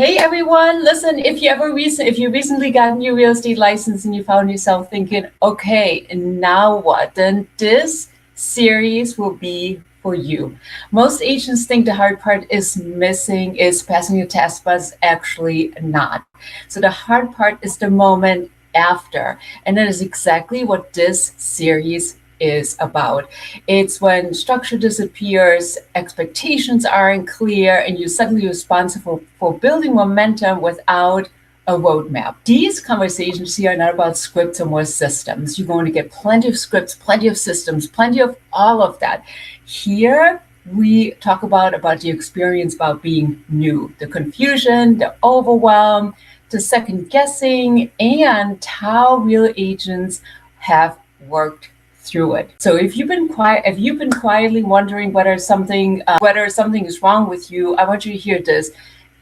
Hey everyone, listen, if you recently got your real estate license and you found yourself thinking, okay, and now what? Then this series will be for you. Most agents think the hard part is missing, is passing the test, but it's actually not. So the hard part is the moment after. And that is exactly what this series is about. It's when structure disappears, expectations aren't clear, and you're suddenly responsible for building momentum without a roadmap. These conversations here are not about scripts or more systems. You're going to get plenty of scripts, plenty of systems, plenty of all of that. Here, we talk about the experience about being new, the confusion, the overwhelm, the second guessing, and how real agents have worked through it. So if you've been quietly wondering whether something is wrong with you, I want you to hear this.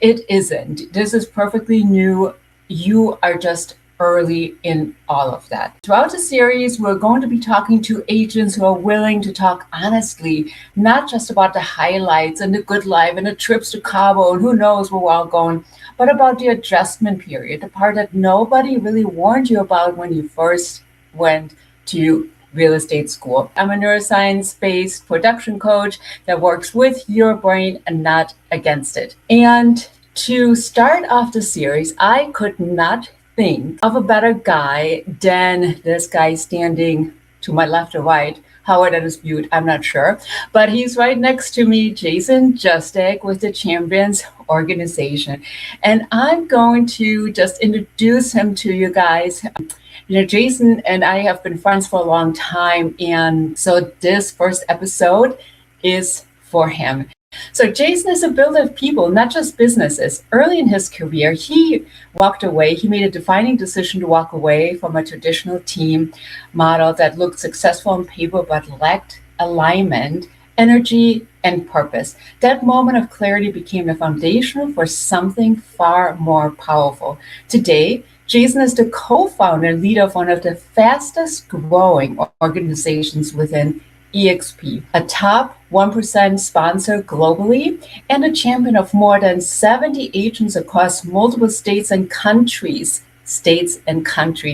It isn't. This is perfectly new. You are just early in all of that. Throughout the series, we're going to be talking to agents who are willing to talk honestly, not just about the highlights and the good life and the trips to Cabo and who knows where we're all going, but about the adjustment period, the part that nobody really warned you about when you first went to real estate school. I'm a neuroscience-based production coach that works with your brain and not against it. And to start off the series, I could not think of a better guy than this guy standing to my left or right. How that is viewed, I'm not sure. But he's right next to me, Jason Justak with the Champions Organization. And I'm going to just introduce him to you guys. Jason and I have been friends for a long time, and so this first episode is for him. So Jason is a builder of people, not just businesses. Early in his career, he made a defining decision to walk away from a traditional team model that looked successful on paper but lacked alignment, energy, and purpose. That moment of clarity became the foundation for something far more powerful. Today, Jason is the co-founder and leader of one of the fastest growing organizations within EXP, a top 1% sponsor globally, and a champion of more than 70 agents across multiple states and countries.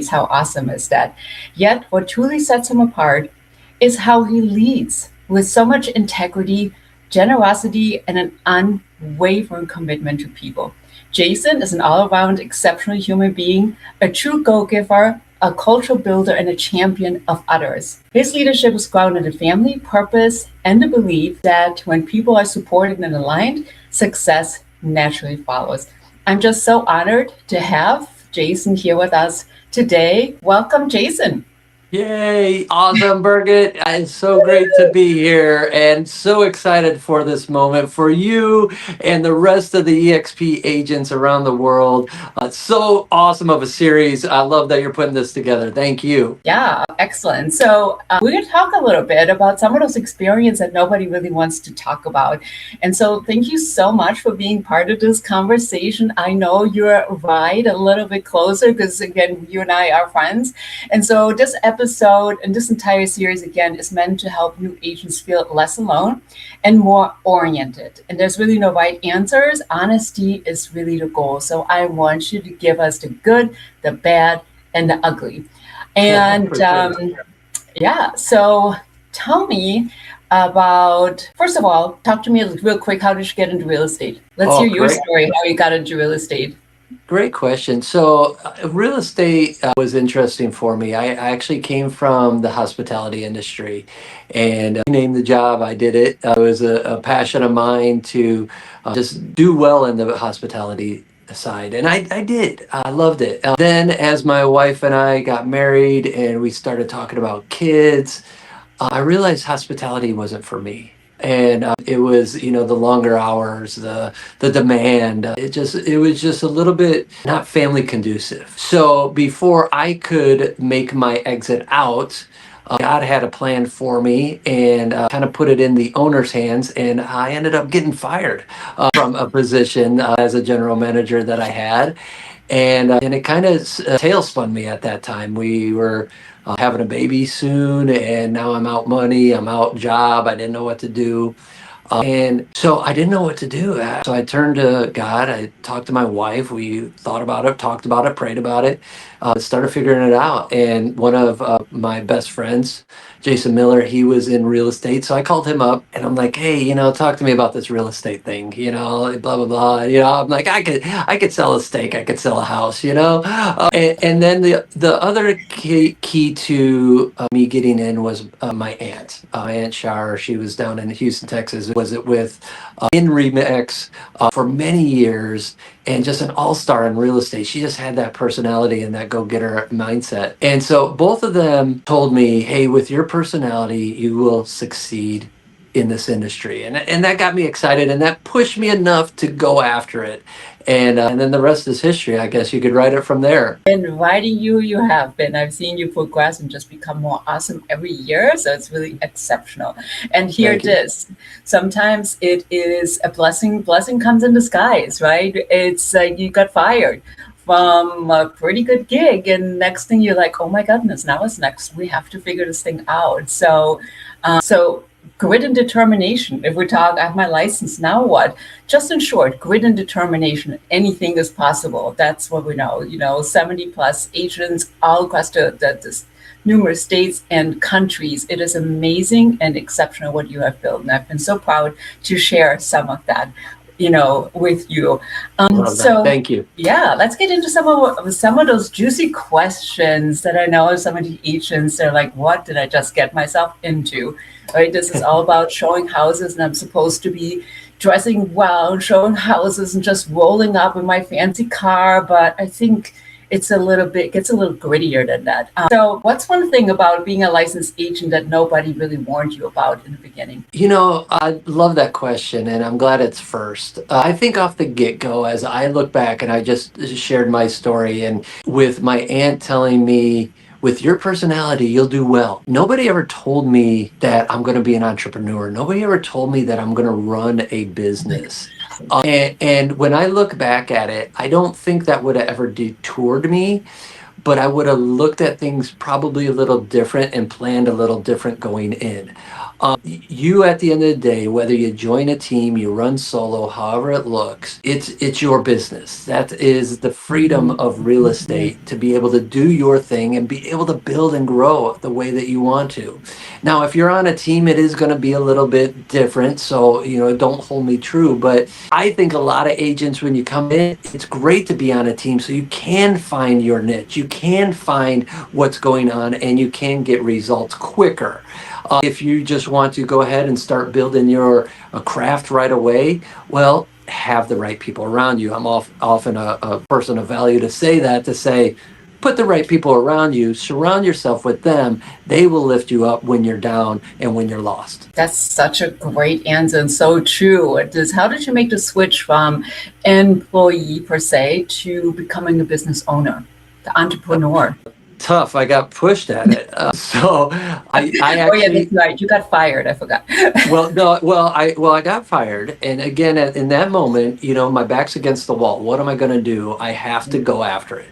How awesome is that? Yet, what truly sets him apart is how he leads with so much integrity, generosity, and an unwavering commitment to people. Jason is an all-around exceptional human being, a true go-giver, a cultural builder, and a champion of others. His leadership is grounded in family, purpose, and the belief that when people are supported and aligned, success naturally follows. I'm just so honored to have Jason here with us today. Welcome, Jason. Yay, awesome, Birgit. It's so great to be here and so excited for this moment for you and the rest of the EXP agents around the world. It's so awesome of a series. I love that you're putting this together. Thank you. Yeah, excellent. So we're going to talk a little bit about some of those experiences that nobody really wants to talk about. And so thank you so much for being part of this conversation. I know you're right a little bit closer because, again, you and I are friends. And so this episode and this entire series, again, is meant to help new agents feel less alone and more oriented. And there's really no right answers. Honesty is really the goal. So I want you to give us the good, the bad, and the ugly. And so tell me about, first of all, talk to me real quick. How did you get into real estate? Let's hear your story, how you got into real estate. Great question. So, real estate was interesting for me. I actually came from the hospitality industry, and you named the job, I did it. It was a passion of mine to just do well in the hospitality side, and I did. I loved it. Then, as my wife and I got married and we started talking about kids, I realized hospitality wasn't for me. And it was, the longer hours, the demand. It was just a little bit not family conducive. So before I could make my exit out, God had a plan for me and kind of put it in the owner's hands. And I ended up getting fired from a position as a general manager that I had. And it kind of tailspun me at that time. We were having a baby soon, and now I'm out money, I'm out job. I didn't know what to do. And so I didn't know what to do. So I turned to God. I talked to my wife. We thought about it, talked about it, prayed about it, started figuring it out. And one of my best friends, Jason Miller, he was in real estate. So I called him up and I'm like, hey, talk to me about this real estate thing, blah, blah, blah. I'm like, I could sell a steak. I could sell a house, and then the other key to me getting in was my aunt, Aunt Shar. She was down in Houston, Texas. Was it with in Remix for many years, and just an all-star in real estate. She just had that personality and that go-getter mindset. And so both of them told me, hey, with your personality, you will succeed in this industry. And that got me excited, and that pushed me enough to go after it. And then the rest is history. I guess you could write it from there. And writing you have been. I've seen you progress and just become more awesome every year. So it's really exceptional. And here Thank it you. is. Sometimes it is a blessing. Blessing comes in disguise, right? It's like you got fired from a pretty good gig, and next thing you're like, oh my goodness, now what's next? We have to figure this thing out. So grit and determination. If we talk, I have my license, now what? Just in short, grit and determination, anything is possible. That's what we know. 70 plus agents all across the numerous states and countries. It is amazing and exceptional what you have built. And I've been so proud to share some of that, with you. Love that. So Thank you. yeah, let's get into some of those juicy questions that I know some of the agents are like, what did I just get myself into? Right? This is all about showing houses, and I'm supposed to be dressing well, showing houses, and just rolling up in my fancy car. But I think gets a little grittier than that. So, what's one thing about being a licensed agent that nobody really warned you about in the beginning? I love that question, and I'm glad it's first. I think off the get go, as I look back, and I just shared my story, and with my aunt telling me, with your personality, you'll do well. Nobody ever told me that I'm going to be an entrepreneur. Nobody ever told me that I'm going to run a business. And when I look back at it, I don't think that would have ever detoured me, but I would have looked at things probably a little different and planned a little different going in. You, at the end of the day, whether you join a team, you run solo, however it looks, it's your business. That is the freedom of real estate, to be able to do your thing and be able to build and grow the way that you want to. Now, if you're on a team, it is going to be a little bit different. So, don't hold me true. But I think a lot of agents, when you come in, it's great to be on a team so you can find your niche. You can find what's going on, and you can get results quicker. If you just want to go ahead and start building your craft right away, well, have the right people around you. I'm often a person of value to say that, to say, put the right people around you, surround yourself with them. They will lift you up when you're down and when you're lost. That's such a great answer and so true. How did you make the switch from employee per se to becoming a business owner, the entrepreneur? Tough. I got pushed at it. So I Oh yeah, actually, that's right. You got fired. I forgot. well, no, I got fired. And again, in that moment, my back's against the wall. What am I going to do? I have to go after it.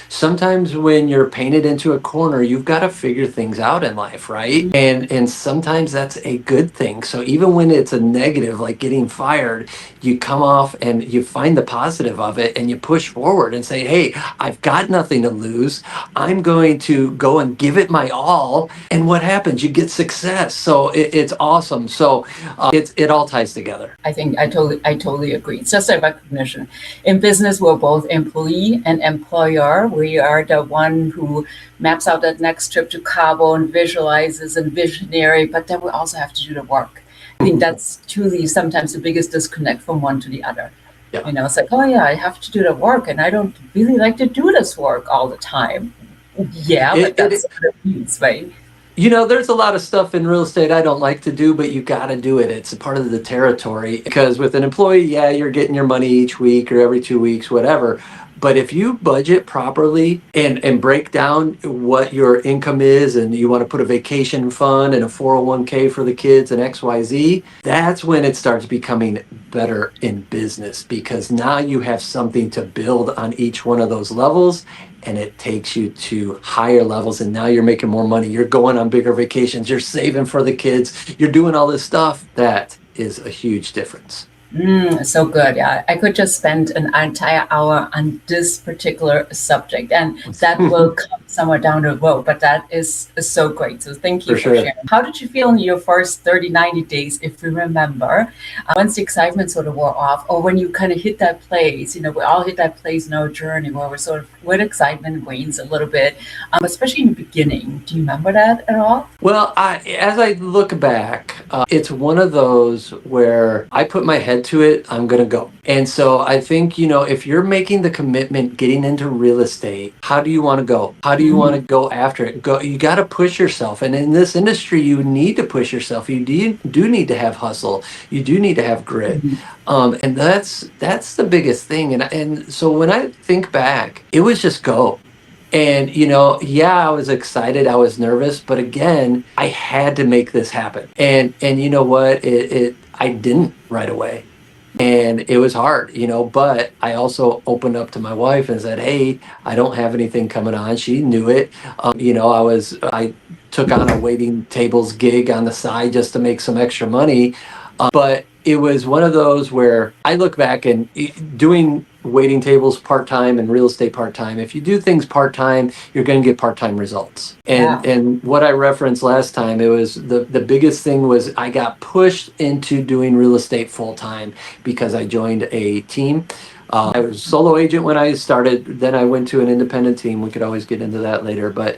Sometimes when you're painted into a corner, you've got to figure things out in life, right? And sometimes that's a good thing. So even when it's a negative, like getting fired, you come off and you find the positive of it, and you push forward and say, hey, I've got nothing to lose. I'm going to go and give it my all. And what happens? You get success. So it's awesome. So it all ties together. I think I totally agree. It's just a recognition. In business, we're both employee and employer. We are the one who maps out that next trip to Cabo and visualizes and visionary, but then we also have to do the work. I think that's truly sometimes the biggest disconnect from one to the other. Yeah. It's like, oh yeah, I have to do the work, and I don't really like to do this work all the time. Yeah, but that's what it means, right? There's a lot of stuff in real estate I don't like to do, but you got to do it. It's a part of the territory. Because with an employee, yeah, you're getting your money each week or every 2 weeks, whatever. But if you budget properly and break down what your income is, and you want to put a vacation fund and a 401k for the kids and XYZ, that's when it starts becoming better in business, because now you have something to build on each one of those levels, and it takes you to higher levels, and now you're making more money. You're going on bigger vacations. You're saving for the kids. You're doing all this stuff that is a huge difference. So good. Yeah, I could just spend an entire hour on this particular subject, and that will come somewhere down the road. But that is so great. So thank you For for sure. sharing. How did you feel in your first 30, 90 days, if you remember, once the excitement sort of wore off, or when you kind of hit that place? We all hit that place in our journey where we're sort of with excitement wanes a little bit, especially in the beginning. Do you remember that at all? Well, as I look back, it's one of those where I put my head to it, I'm going to go. And so I think, if you're making the commitment getting into real estate, how do you want to go? How do you want to go after it? You got to push yourself. And in this industry, you need to push yourself. You do need to have hustle. You do need to have grit. And that's the biggest thing. And so when I think back, it was just go. And, yeah, I was excited, I was nervous, but again, I had to make this happen. And you know what? I didn't right away. And it was hard, but I also opened up to my wife and said, "Hey, I don't have anything coming on." She knew it. I took on a waiting tables gig on the side just to make some extra money. But it was one of those where I look back and doing waiting tables part-time and real estate part-time. If you do things part-time, you're going to get part-time results. And what I referenced last time, it was the biggest thing was I got pushed into doing real estate full-time because I joined a team. I was a solo agent when I started. Then I went to an independent team. We could always get into that later, but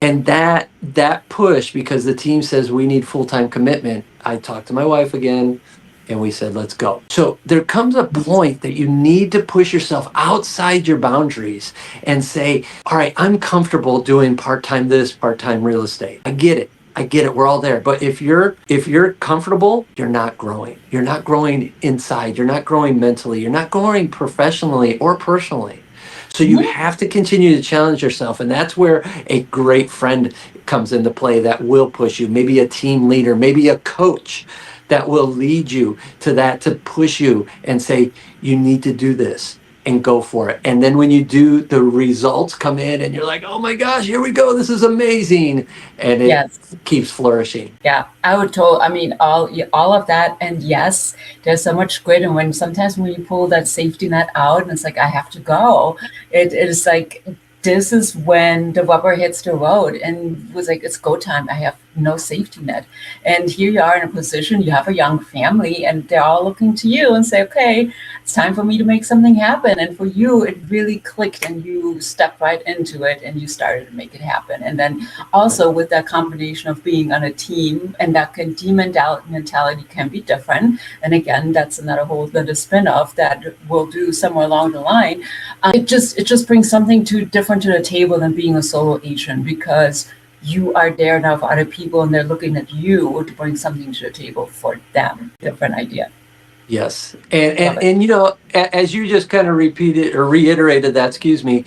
and that push, because the team says we need full-time commitment. I talked to my wife again, and we said, let's go. So there comes a point that you need to push yourself outside your boundaries and say, all right, I'm comfortable doing part-time this, part-time real estate. I get it. We're all there. But if you're comfortable, you're not growing. You're not growing inside. You're not growing mentally. You're not growing professionally or personally. So you have to continue to challenge yourself. And that's where a great friend comes into play that will push you. Maybe a team leader, maybe a coach that will lead you to that, to push you and say, you need to do this and go for it. And then when you do, the results come in and you're like, oh my gosh, here we go. This is amazing. And it keeps flourishing. Yeah, I mean, all of that. And yes, there's so much grit. And sometimes when you pull that safety net out and it's like, I have to go, it is like, this is when the rubber hits the road and was like, it's go time. I have no safety net. And here you are in a position, you have a young family and they're all looking to you and say, okay, it's time for me to make something happen. And for you, it really clicked and you stepped right into it and you started to make it happen. And then also with that combination of being on a team, and that team mentality can be different. And again, that's another whole other spin-off that we'll do somewhere along the line. It just brings something different to the table than being a solo agent, because you are there now for other people and they're looking at you to bring something to the table for them. Different idea. Yes. And as you just kind of repeated or reiterated that, excuse me,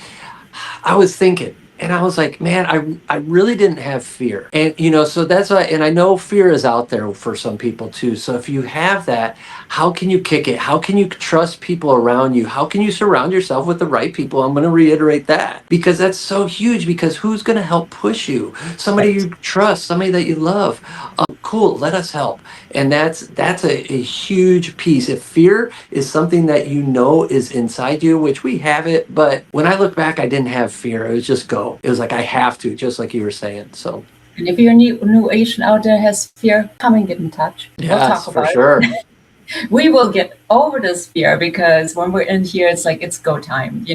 I was thinking, and I was like, man, I really didn't have fear. And, so that's why, and I know fear is out there for some people too. So if you have that, how can you kick it? How can you trust people around you? How can you surround yourself with the right people? I'm going to reiterate that, because that's so huge, because who's going to help push you? Somebody you trust, somebody that you love. Cool, let us help. And that's a huge piece. If fear is something that is inside you, which we have it, but when I look back, I didn't have fear. It was just go. It was like, I have to, just like you were saying. So. And if you're a new Asian out there has fear, come and get in touch. Yes, we'll talk about for sure. We will get over this fear, because when we're in here, it's like, it's go time,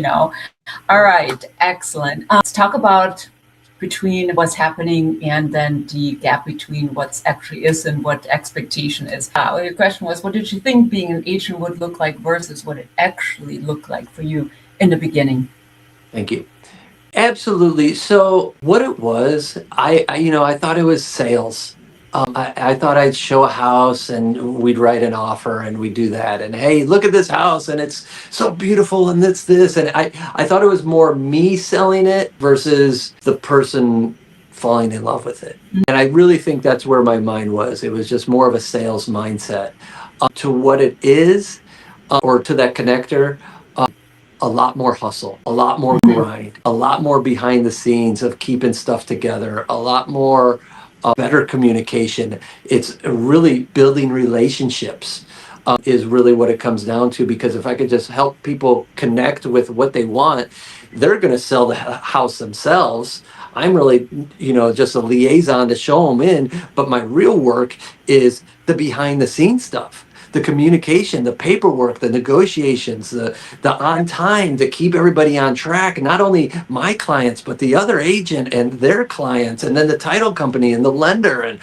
All right, excellent. Let's talk about between what's happening and then the gap between what's actually is and what expectation is. Your question was, what did you think being an agent would look like versus what it actually looked like for you in the beginning? Thank you. Absolutely. So what it was, I thought it was sales. I thought I'd show a house and we'd write an offer and we'd do that. And hey, look at this house and it's so beautiful and it's this. And I thought it was more me selling it versus the person falling in love with it. And I really think that's where my mind was. It was just more of a sales mindset. To what it is, or to that connector, a lot more hustle, a lot more grind, a lot more behind the scenes of keeping stuff together, a lot more better communication. It's really building relationships. Is really what it comes down to, because if I could just help people connect with what they want, they're going to sell the house themselves. I'm really, just a liaison to show them in, but my real work is the behind the scenes stuff, the communication, the paperwork, the negotiations, the on time to keep everybody on track. Not only my clients, but the other agent and their clients, and then the title company and the lender and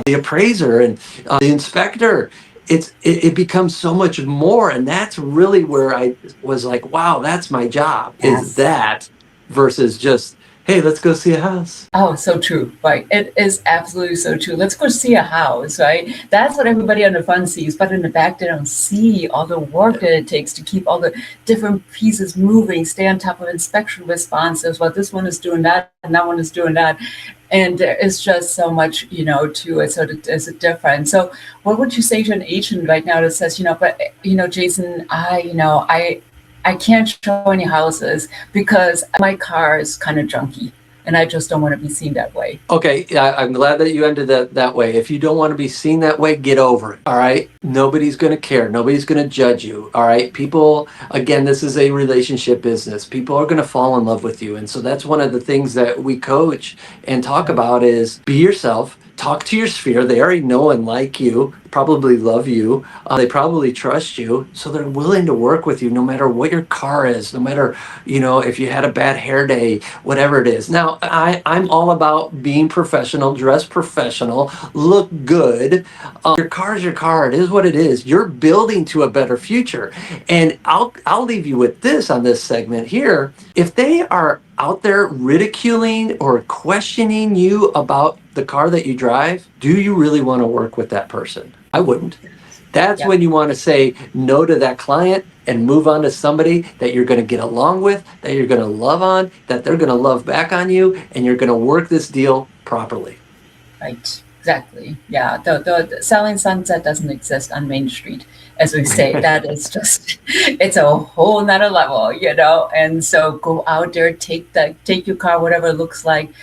the appraiser and the inspector. It becomes so much more, and that's really where I was like, wow, that's my job, is Yes. that versus just, hey, let's go see a house. Oh, so true. Right. It is absolutely so true. Let's go see a house, right? That's what everybody on the front sees, but in the back, they don't see all the work that it takes to keep all the different pieces moving, stay on top of inspection responses. Well, this one is doing that, and that one is doing that. And there is just so much, to it. So there's a difference. So what would you say to an agent right now that says, Jason, I can't show any houses because my car is kind of junky and I just don't want to be seen that way. Okay, I'm glad that you ended that way. If you don't want to be seen that way, get over it. All right, nobody's going to care. Nobody's going to judge you. All right, people. Again, this is a relationship business. People are going to fall in love with you, and so that's one of the things that we coach and talk about is be yourself. Talk to your sphere. They already know and like you, probably love you. They probably trust you. So they're willing to work with you no matter what your car is, no matter, if you had a bad hair day, whatever it is. Now, I'm all about being professional, dress professional, look good. Your car is your car. It is what it is. You're building to a better future. And I'll leave you with this on this segment here. If they are out there ridiculing or questioning you about the car that you drive, do you really want to work with that person? I wouldn't. That's when you want to say no to that client and move on to somebody that you're going to get along with, that you're going to love on, that they're going to love back on you, and you're going to work this deal properly. Right. Exactly. Yeah. The selling sunset doesn't exist on Main Street, as we say. That is just, it's a whole nother level, And so go out there, take your car, whatever it looks like,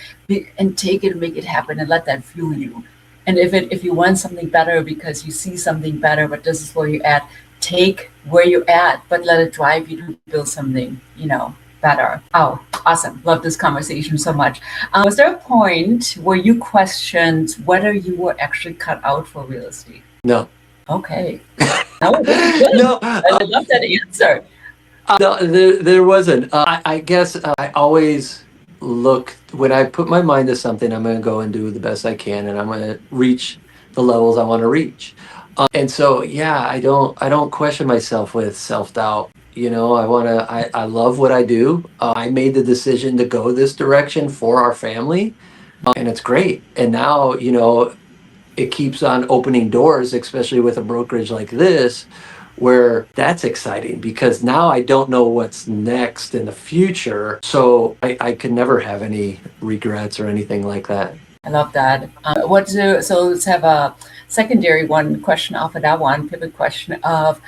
and take it and make it happen and let that fuel you. And if you want something better because you see something better, but this is where you're at, take where you're at, but let it drive you to build something, better. Oh, awesome. Love this conversation so much. Was there a point where you questioned whether you were actually cut out for real estate? No. Okay. That was good. No. I love that answer. No, there wasn't. I guess I always look, when I put my mind to something, I'm going to go and do the best I can, and I'm going to reach the levels I want to reach. And so, yeah, I don't question myself with self-doubt. I love what I do. I made the decision to go this direction for our family, and it's great. And now, it keeps on opening doors, especially with a brokerage like this, where that's exciting because now I don't know what's next in the future. So I could never have any regrets or anything like that. I love that. So let's have a secondary one question off of that one, pivot question of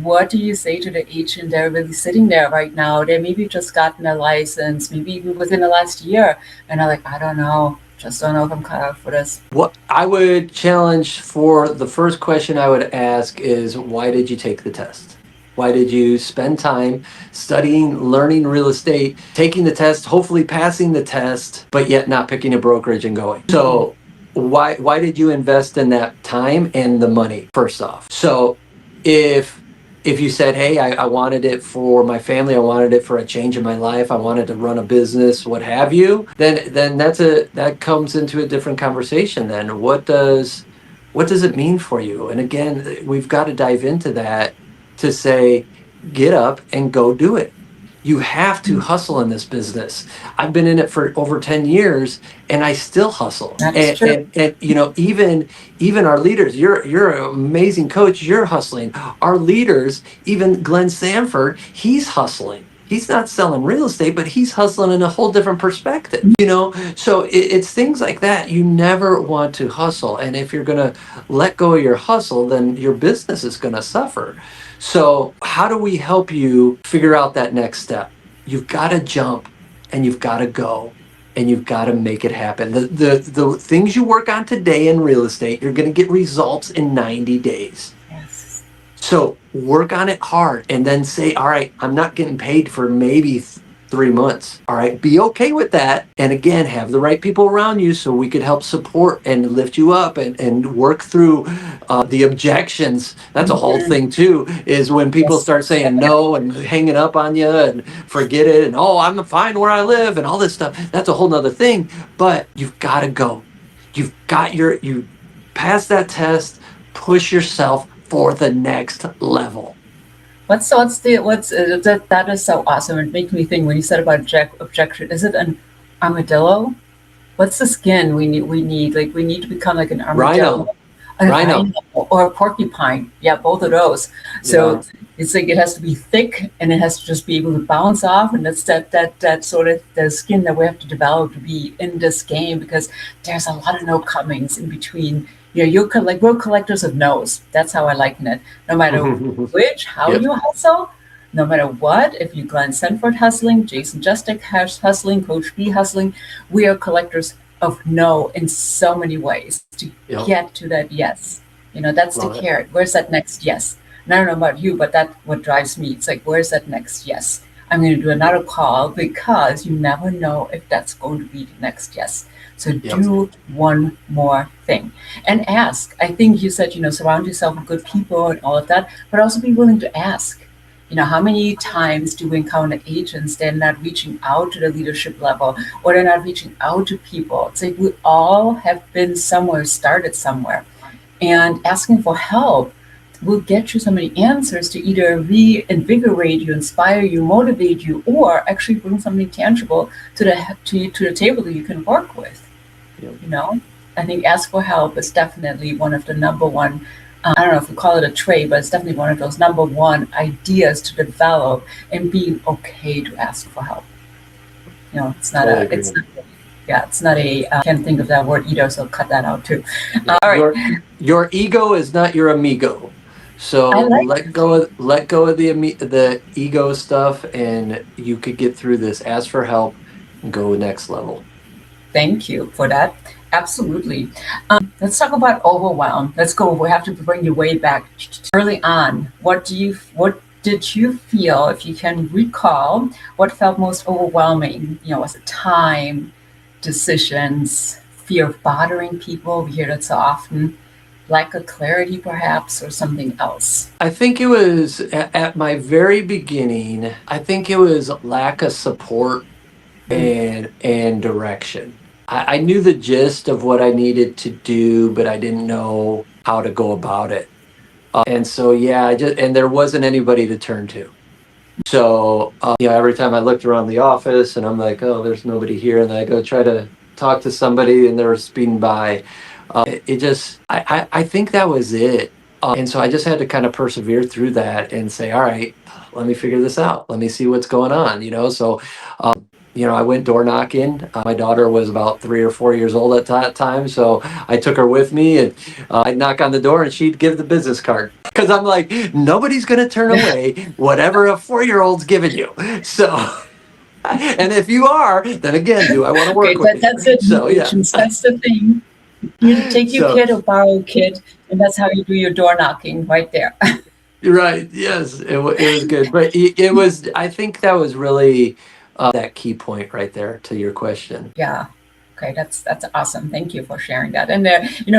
what do you say to the agent that are really sitting there right now? They maybe just gotten a license, maybe even within the last year, and they're like, I don't know. Just don't know if I'm cut out for this. What I would challenge for the first question I would ask is, why did you take the test? Why did you spend time studying, learning real estate, taking the test, hopefully passing the test, but yet not picking a brokerage and going? So why did you invest in that time and the money, first off? So if you said, hey, I wanted it for my family, I wanted it for a change in my life, I wanted to run a business, what have you, then that comes into a different conversation then. What does it mean for you? And again, we've got to dive into that to say, get up and go do it. You have to hustle in this business. I've been in it for over 10 years and I still hustle. That's true. And even our leaders, you're an amazing coach, you're hustling. Our leaders, even Glenn Sanford, he's hustling. He's not selling real estate, but he's hustling in a whole different perspective, So it's things like that. You never want to hustle. And if you're going to let go of your hustle, then your business is going to suffer. So how do we help you figure out that next step? You've got to jump and you've got to go. and you've got to make it happen. The things you work on today in real estate, you're going to get results in 90 days. Yes. So work on it hard and then say, all right, I'm not getting paid for maybe 3 months. All right, be okay with that. And again, have the right people around you so we could help support and lift you up and work through the objections. That's a whole Mhm. thing too, is when people Yes. start saying no and hanging up on you and forget it and, oh, I'm fine where I live and all this stuff. That's a whole nother thing. But you've got to go. You pass that test, push yourself for the next level. That is so awesome. It makes me think when you said about objection, is it an armadillo? What's the skin we need? Like we need to become like an armadillo, Rhino, a rhino. rhino, or a porcupine. Yeah, both of those. So Yeah. it's like it has to be thick and it has to just be able to bounce off, and that's that sort of the skin that we have to develop to be in this game because there's a lot of no comings in between. Like we're collectors of no's. That's how I liken it. No matter how Yep. you hustle, no matter what, if you Glenn Sanford hustling, Jason Justak hustling, Coach B hustling, we are collectors of no in so many ways to Yep. get to that yes. That's the Love it. carrot. Where's that next yes? And I don't know about you, but that's what drives me. It's like, where's that next yes? I'm going to do another call because you never know if that's going to be the next yes. So Yep. do one more thing and ask. I think you said, surround yourself with good people and all of that, but also be willing to ask. How many times do we encounter agents that are not reaching out to the leadership level or they're not reaching out to people? It's like we all have been somewhere, started somewhere, and asking for help will get you so many answers to either reinvigorate you, inspire you, motivate you, or actually bring something tangible to the table that you can work with. Yep. I think ask for help is definitely one of the number one. I don't know if we call it a trait, but it's definitely one of those number one ideas to develop and being okay to ask for help. It's not Totally a, agree. it's not, yeah, it's not a, can't think of that word either, so cut that out too. Yeah. All right. Your ego is not your amigo. I So like let go of the ego stuff, and you could get through this. Ask for help and go next level. Thank you for that. Absolutely. Let's talk about overwhelm. Let's go. We have to bring you way back early on. What did you feel, if you can recall, what felt most overwhelming? Was it time, decisions, fear of bothering people? We hear that so often. Lack of clarity, perhaps, or something else. I think it was at my very beginning. I think it was lack of support Mm. and direction. I knew the gist of what I needed to do, but I didn't know how to go about it. And so, yeah, and there wasn't anybody to turn to. So, every time I looked around the office and I'm like, oh, there's nobody here. And I go try to talk to somebody and they're speeding by. It just, I think that was it. And so I just had to kind of persevere through that and say, all right, let me figure this out. Let me see what's going on. So, I went door knocking. My daughter was about 3 or 4 years old at that time. So I took her with me and I'd knock on the door and she'd give the business card. Because I'm like, nobody's going to turn away whatever a 4-year-old's giving you. So, and if you are, then again, do I want to Okay, work with you? that's it, So, yeah. agents. That's the thing. You take your So, kid or borrow a kid, and that's how you do your door knocking right there. you're right. Yes, it was good. But it was, I think that was really that key point right there to your question. Yeah. Okay, that's awesome. Thank you for sharing that. And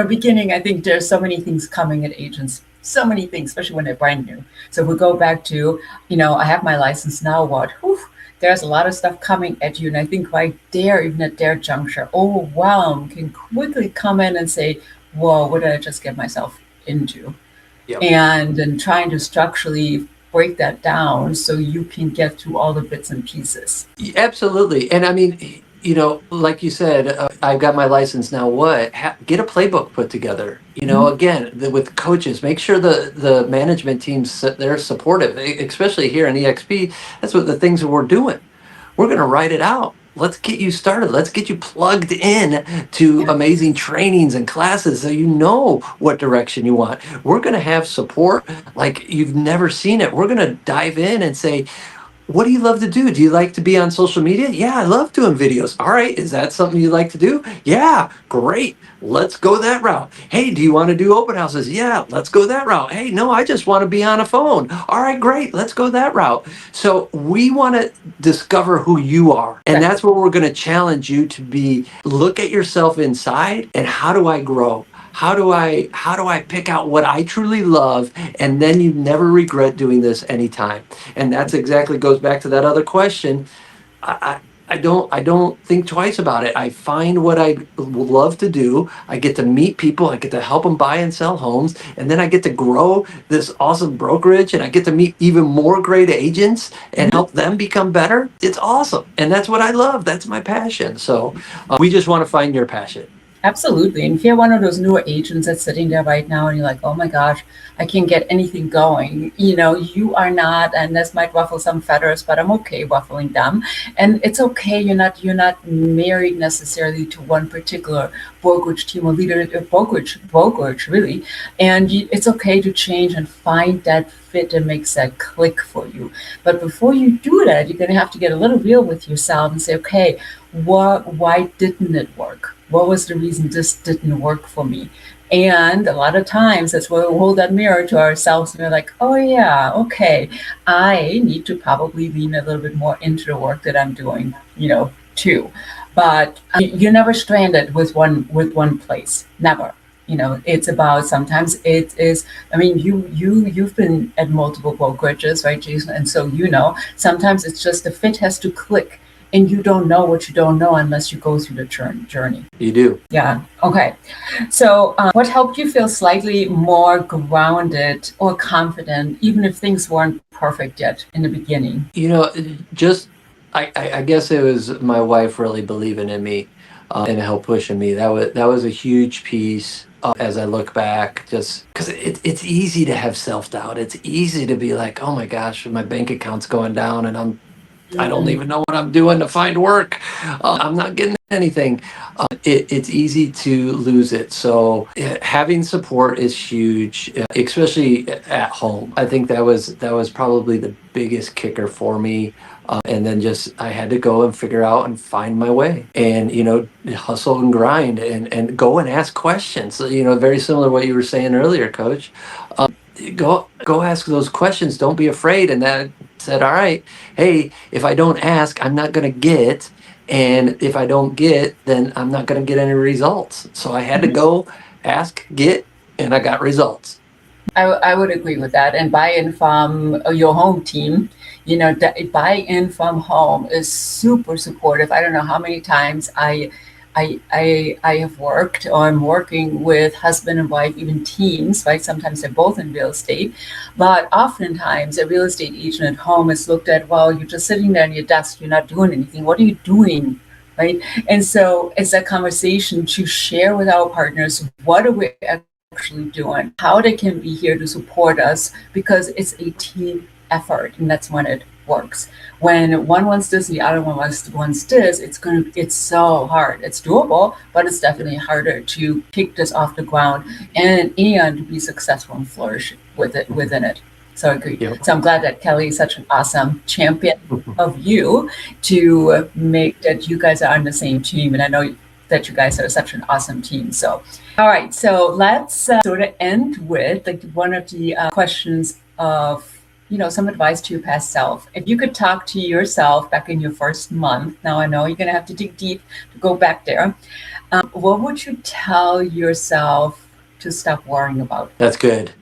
beginning, I think there's so many things coming at agents, so many things, especially when they're brand new. So if we go back to, I have my license now. What? Whew, there's a lot of stuff coming at you, and I think right there, even at their juncture, overwhelm can quickly come in and say, "Whoa, what did I just get myself into?" Yep. And then trying to structurally break that down so you can get through all the bits and pieces. Absolutely. And I mean, like you said, I've got my license now. What? Get a playbook put together. Mhm. Again, with coaches, make sure the management teams, they're supportive, especially here in EXP. That's what the things that we're doing. We're going to write it out. Let's get you started. Let's get you plugged in to Yeah. amazing trainings and classes so you know what direction you want. We're going to have support like you've never seen it. We're going to dive in and say, what do you love to do? Do you like to be on social media? Yeah, I love doing videos. All right, is that something you like to do? Yeah, great. Let's go that route. Hey, do you want to do open houses? Yeah, let's go that route. Hey, no, I just want to be on a phone. All right, great. Let's go that route. So we want to discover who you are. And Exactly. that's what we're going to challenge you to be. Look at yourself inside and how do I grow? How do I pick out what I truly love, and then you never regret doing this anytime. And that's exactly goes back to that other question. I don't think twice about it. I find what I love to do. I get to meet people. I get to help them buy and sell homes, and then I get to grow this awesome brokerage, and I get to meet even more great agents and Mhm. help them become better. It's awesome, and that's what I love. That's my passion. So we just want to find your passion. Absolutely. And if you're one of those newer agents that's sitting there right now and you're like, oh my gosh, I can't get anything going, you are not, and this might ruffle some feathers, but I'm okay ruffling them. And it's okay. You're not married necessarily to one particular brokerage team or leader, brokerage really. And it's okay to change and find that fit that makes that click for you. But before you do that, you're going to have to get a little real with yourself and say, okay, why didn't it work? What was the reason this didn't work for me? And a lot of times that's where we hold that mirror to ourselves and we're like, oh yeah, okay, I need to probably lean a little bit more into the work that I'm doing, too. But you're never stranded with one place. Never. It's about, sometimes it is, I mean, you've been at multiple brokerages, right, Jason? And so sometimes it's just the fit has to click, and you don't know what you don't know unless you go through the journey. You do. Yeah. Okay. So, what helped you feel slightly more grounded or confident, even if things weren't perfect yet in the beginning? Just I guess it was my wife really believing in me, and help pushing me. That was a huge piece. As I look back, just because it's easy to have self doubt. It's easy to be like, oh my gosh, my bank account's going down, and I don't Mm. even know what I'm doing to find work. I'm not getting anything. It's easy to lose it. So having support is huge, especially at home. I think that was probably the biggest kicker for me. And then just I had to go and figure out and find my way, and hustle and grind, and go and ask questions. So, very similar to what you were saying earlier, Coach. Go ask those questions. Don't be afraid. And that said, all right, hey, if I don't ask, I'm not going to get. And if I don't get, then I'm not going to get any results. So I had to go ask, get, and I got results. I would agree with that. And buy-in from your home team, that buy-in from home is super supportive. I don't know how many times I have worked or I'm working with husband and wife, even teams, right? Sometimes they're both in real estate, but oftentimes a real estate agent at home is looked at, well, you're just sitting there on your desk, you're not doing anything. What are you doing? Right. And so it's a conversation to share with our partners, what are we actually doing, how they can be here to support us, because it's a team effort, and that's when it works. When one wants this and the other one wants this, it's so hard. It's doable, but it's definitely harder to kick this off the ground and be successful and flourish within it. So I agree. Yep. So I'm glad that Kelly is such an awesome champion of you to make that you guys are on the same team. And I know that you guys are such an awesome team. So, all right. So let's sort of end with like one of the questions of, some advice to your past self. If you could talk to yourself back in your first month, now I know you're going to have to dig deep to go back there. What would you tell yourself to stop worrying about? That's good.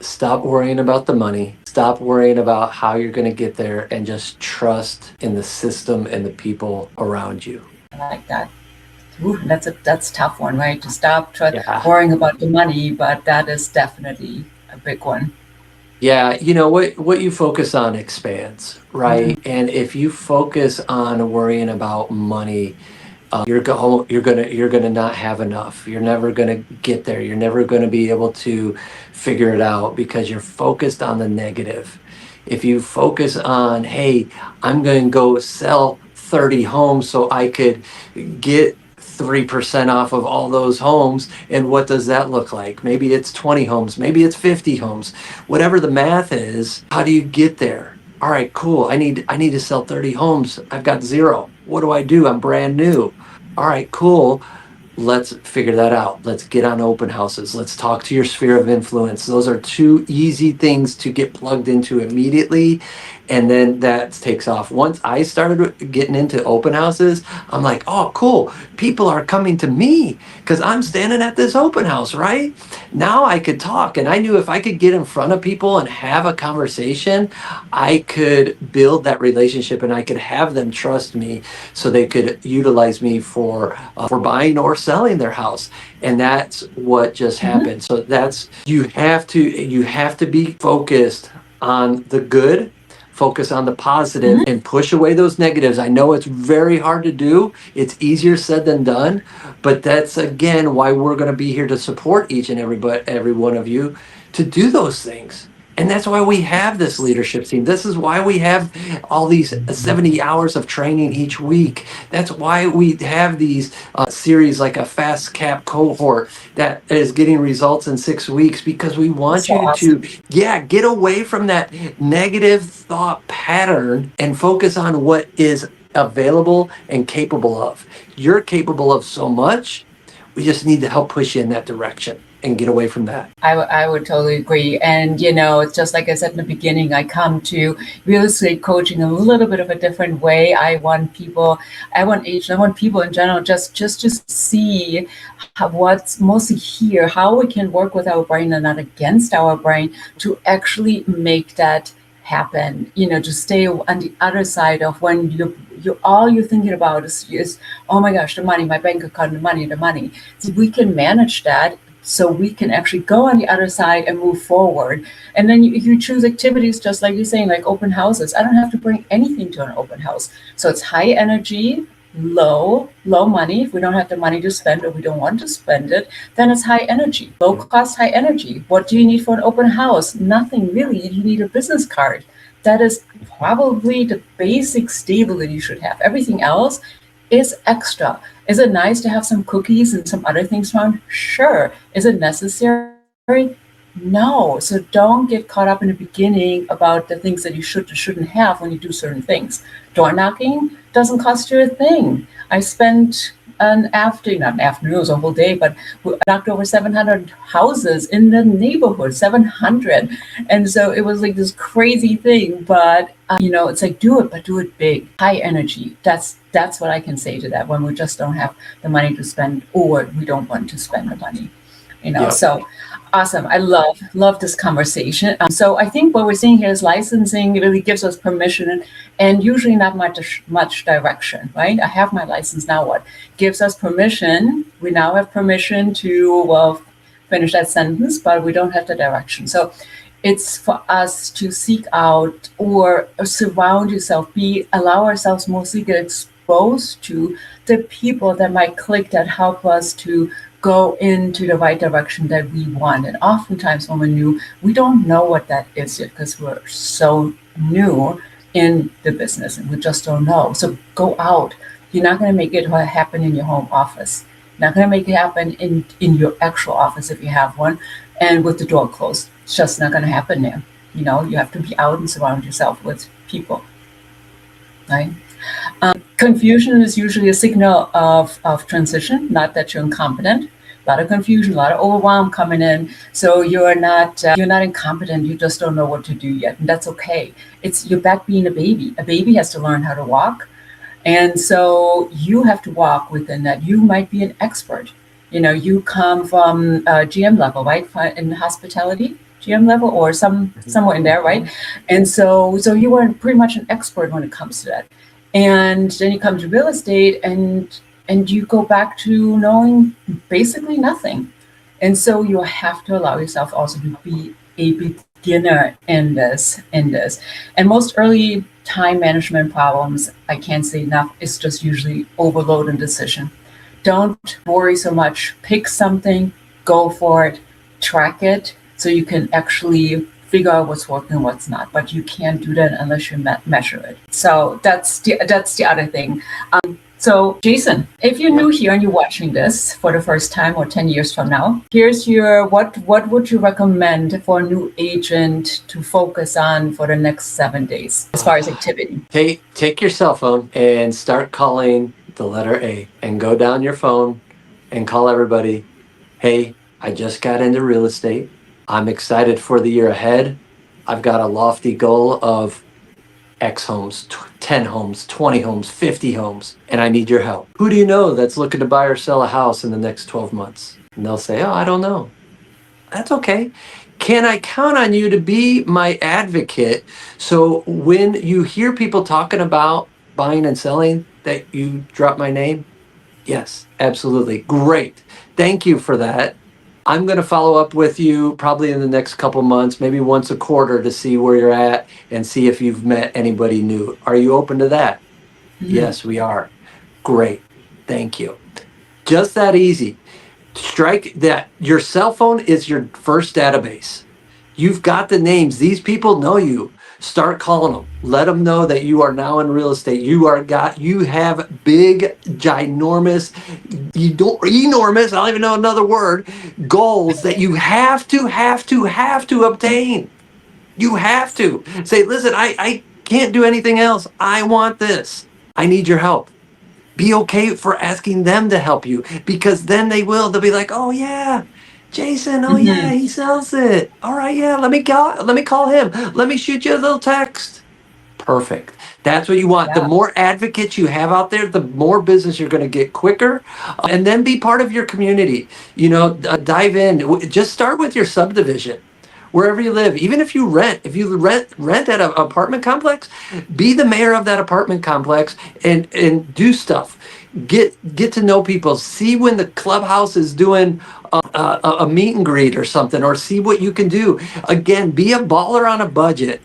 Stop worrying about the money. Stop worrying about how you're going to get there, and just trust in the system and the people around you. I like that. Ooh, that's a tough one, right? To stop Yeah. worrying about the money, but that is definitely a big one. Yeah, what you focus on expands, Mhm. right? And if you focus on worrying about money, you're gonna not have enough. You're never gonna get there. You're never gonna be able to figure it out because you're focused on the negative. If you focus on, hey, I'm going to go sell 30 homes so I could get 3% off of all those homes. And what does that look like? Maybe it's 20 homes, maybe it's 50 homes. Whatever the math is, how do you get there? All right, cool. I need to sell 30 homes. I've got zero. What do I do? I'm brand new. All right, cool. Let's figure that out. Let's get on open houses. Let's talk to your sphere of influence. Those are two easy things to get plugged into immediately. And then that takes off. Once I started getting into open houses, I'm like, oh, cool. People are coming to me because I'm standing at this open house, right? Now I could talk. And I knew if I could get in front of people and have a conversation, I could build that relationship and I could have them trust me so they could utilize me for buying or selling their house. And that's what just Mhm. happened. So that's you have to be focused on the good, focus on the positive, Mhm. and push away those negatives. I know it's very hard to do. It's easier said than done, but that's again why we're going to be here to support each and every one of you to do those things. And that's why we have this leadership team. This is why we have all these 70 hours of training each week. That's why we have these series like a fast cap cohort that is getting results in 6 weeks, because we want So you to, awesome. yeah, get away from that negative thought pattern and focus on what is available and capable of. You're capable of so much. We just need to help push you in that direction and get away from that. I would totally agree. And, it's just like I said in the beginning, I come to real estate coaching a little bit of a different way. I want agents, I want people in general just to see what's mostly here, how we can work with our brain and not against our brain to actually make that happen, to stay on the other side of when you all you're thinking about is oh my gosh, the money, my bank account, the money. So we can manage that so we can actually go on the other side and move forward. And then you choose activities, just like you're saying, like open houses. I don't have to bring anything to an open house. So it's high energy, low money. If we don't have the money to spend or we don't want to spend it, then it's high energy, low cost, high energy. What do you need for an open house? Nothing really. You need a business card. That is probably the basic stable that you should have. Everything else is extra. Is it nice to have some cookies and some other things around? Sure. Is it necessary? No. So don't get caught up in the beginning about the things that you should or shouldn't have when you do certain things. Door knocking doesn't cost you a thing. I spent not an afternoon, it was a whole day, but we knocked over 700 houses in the neighborhood, 700. And so it was like this crazy thing, but it's like do it, but do it big, high energy. That's what I can say to that when we just don't have the money to spend or we don't want to spend the money. Yep. So awesome. I love this conversation. So I think what we're seeing here is licensing really gives us permission and usually not much direction, right? I have my license, now what? Gives us permission. We now have permission to, well, finish that sentence, but we don't have the direction. So it's for us to seek out or surround yourself, allow ourselves mostly get exposed to the people that might click, that help us to go into the right direction that we want. And oftentimes when we're new, we don't know what that is yet because we're so new in the business and we just don't know. So go out. You're not going to make it happen in your home office. You're not going to make it happen in your actual office if you have one and with the door closed. It's just not going to happen there. You have to be out and surround yourself with people, right? Confusion is usually a signal of transition, not that you're incompetent. A lot of confusion, a lot of overwhelm coming in. So you're not incompetent. You just don't know what to do yet, and that's okay. You're back being a baby. A baby has to learn how to walk, and so you have to walk within that. You might be an expert. You come from GM level, right, in hospitality. GM level or somewhere in there, right? And so you are pretty much an expert when it comes to that. And then you come to real estate and you go back to knowing basically nothing. And so you have to allow yourself also to be a beginner in this. And most early time management problems, I can't say enough, is just usually overload and decision. Don't worry so much. Pick something, go for it, track it so you can actually figure out what's working and what's not. But you can't do that unless you measure it. So that's the other thing. So, Jason, if you're new here and you're watching this for the first time or 10 years from now, here's your what would you recommend for a new agent to focus on for the next 7 days as far as activity? Take your cell phone and start calling the letter A and go down your phone and call everybody. Hey, I just got into real estate. I'm excited for the year ahead. I've got a lofty goal of X homes, 10 homes, 20 homes, 50 homes, and I need your help. Who do you know that's looking to buy or sell a house in the next 12 months? And they'll say, oh, I don't know. That's okay. Can I count on you to be my advocate? So when you hear people talking about buying and selling, that you drop my name? Yes, absolutely. Great. Thank you for that. I'm going to follow up with you probably in the next couple months, maybe once a quarter, to see where you're at and see if you've met anybody new. Are you open to that? Yes, we are. Great. Thank you. Just that easy. Strike that. Your cell phone is your first database. You've got the names. These people know you. Start calling them. Let them know that you are now in real estate. You have big, ginormous, enormous, I don't even know another word, goals that you have to obtain. You have to say, listen, I can't do anything else. I want this. I need your help. Be okay for asking them to help you, because then they'll be like, oh yeah, Jason, oh yeah, he sells it. All right, yeah, let me call him. Let me shoot you a little text. Perfect. That's what you want. The more advocates you have out there, the more business you're going to get quicker. And then be part of your community. Dive in. Just start with your subdivision. Wherever you live, even if you rent at an apartment complex, be the mayor of that apartment complex and do stuff. Get to know people. See when the clubhouse is doing a meet and greet or something, or see what you can do. Again, be a baller on a budget.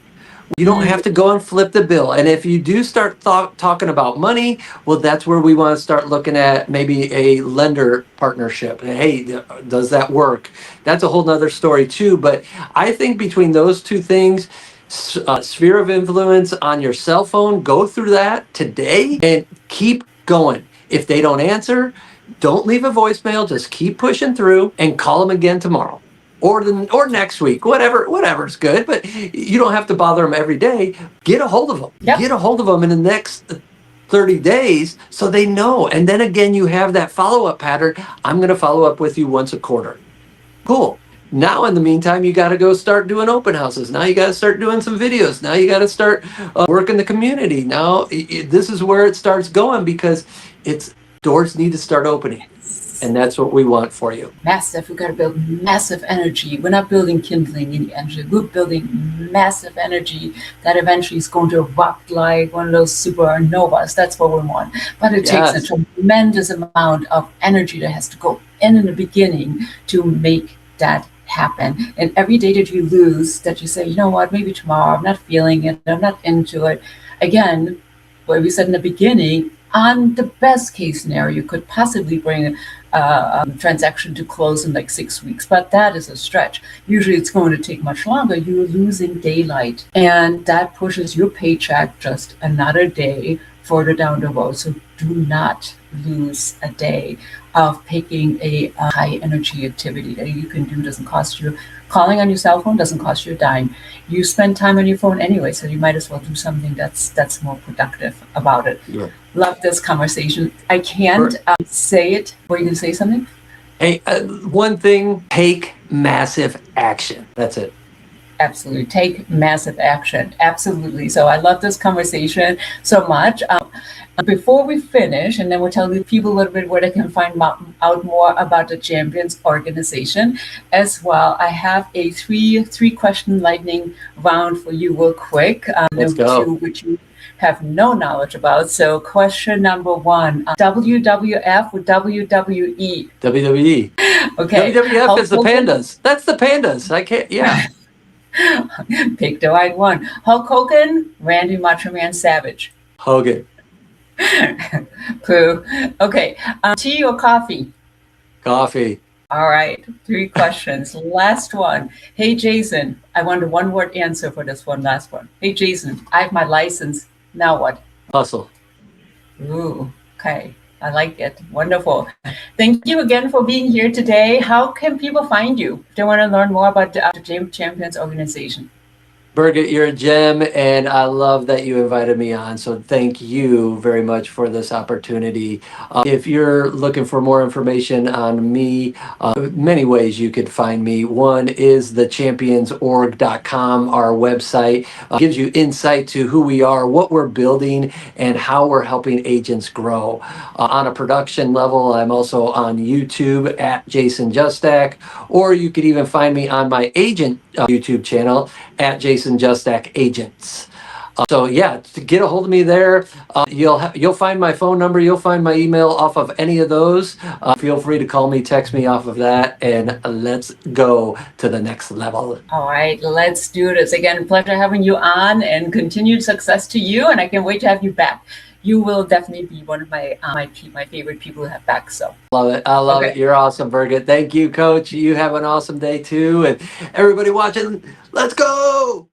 You don't have to go and flip the bill. And if you do start talking about money, well, that's where we want to start looking at maybe a lender partnership. Hey, does that work? That's a whole nother story too. But I think between those two things, sphere of influence on your cell phone, go through that today and keep going. If they don't answer, don't leave a voicemail. Just keep pushing through and call them again tomorrow. Or next week, whatever's good, but you don't have to bother them every day. Get a hold of them. Yep. Get a hold of them in the next 30 days so they know. And then again, you have that follow-up pattern. I'm going to follow up with you once a quarter. Cool. Now, in the meantime, you got to go start doing open houses. Now you got to start doing some videos. Now you got to start working the community. Now, this is where it starts going, because doors need to start opening. And that's what we want for you. Massive. We've got to build massive energy. We're not building kindling in the energy. We're building massive energy that eventually is going to erupt like one of those supernovas. That's what we want. But it takes a tremendous amount of energy that has to go in the beginning to make that happen. And every day that you lose, that you say, you know what, maybe tomorrow, I'm not feeling it, I'm not into it. Again, what we said in the beginning, on the best case scenario, you could possibly bring a transaction to close in like 6 weeks, but that is a stretch. Usually it's going to take much longer. You're losing daylight, and that pushes your paycheck just another day further down the road. So do not lose a day of picking a high energy activity that you can do. Doesn't cost you. Calling on your cell phone doesn't cost you a dime. You spend time on your phone anyway, so you might as well do something that's more productive about it. Yeah. Love this conversation. I can't say it. Were you going to say something? Hey, one thing, take massive action. That's it. Absolutely. Take massive action. Absolutely. So I love this conversation so much. Before we finish, and then we'll tell the people a little bit where they can find out more about the Champions organization as well. I have a three question lightning round for you real quick. Let's go. Two which you have no knowledge about. So question number one, WWF or WWE? WWE. Okay. WWF is the Pandas. That's the Pandas. I can't, yeah. Pick the right one. Hulk Hogan, Randy Macho Man Savage. Hogan. Pooh. Okay. Tea or coffee? Coffee. All right. 3 questions. Last one. Hey, Jason, I want a one-word answer for this one. Last one. Hey, Jason, I have my license. Now what? Hustle. Ooh. Okay, I like it. Wonderful. Thank you again for being here today. How can people find you if they want to learn more about the James Champions organization? Birgit, you're a gem, and I love that you invited me on. So thank you very much for this opportunity. If you're looking for more information on me, many ways you could find me. One is the championsorg.com, our website. Gives you insight to who we are, what we're building, and how we're helping agents grow. On a production level, I'm also on YouTube at Jason Justak, or you could even find me on my agent YouTube channel at Jason Justak Agents. So yeah, to get a hold of me there, you'll find my phone number, you'll find my email off of any of those. Feel free to call me, text me off of that, and let's go to the next level. All right, let's do this. Again, pleasure having you on, and continued success to you. And I can't wait to have you back. You will definitely be one of my favorite people to have back. So Love it. I love it. okay. You're awesome, Birgit. Thank you, Coach. You have an awesome day too. And everybody watching, let's go.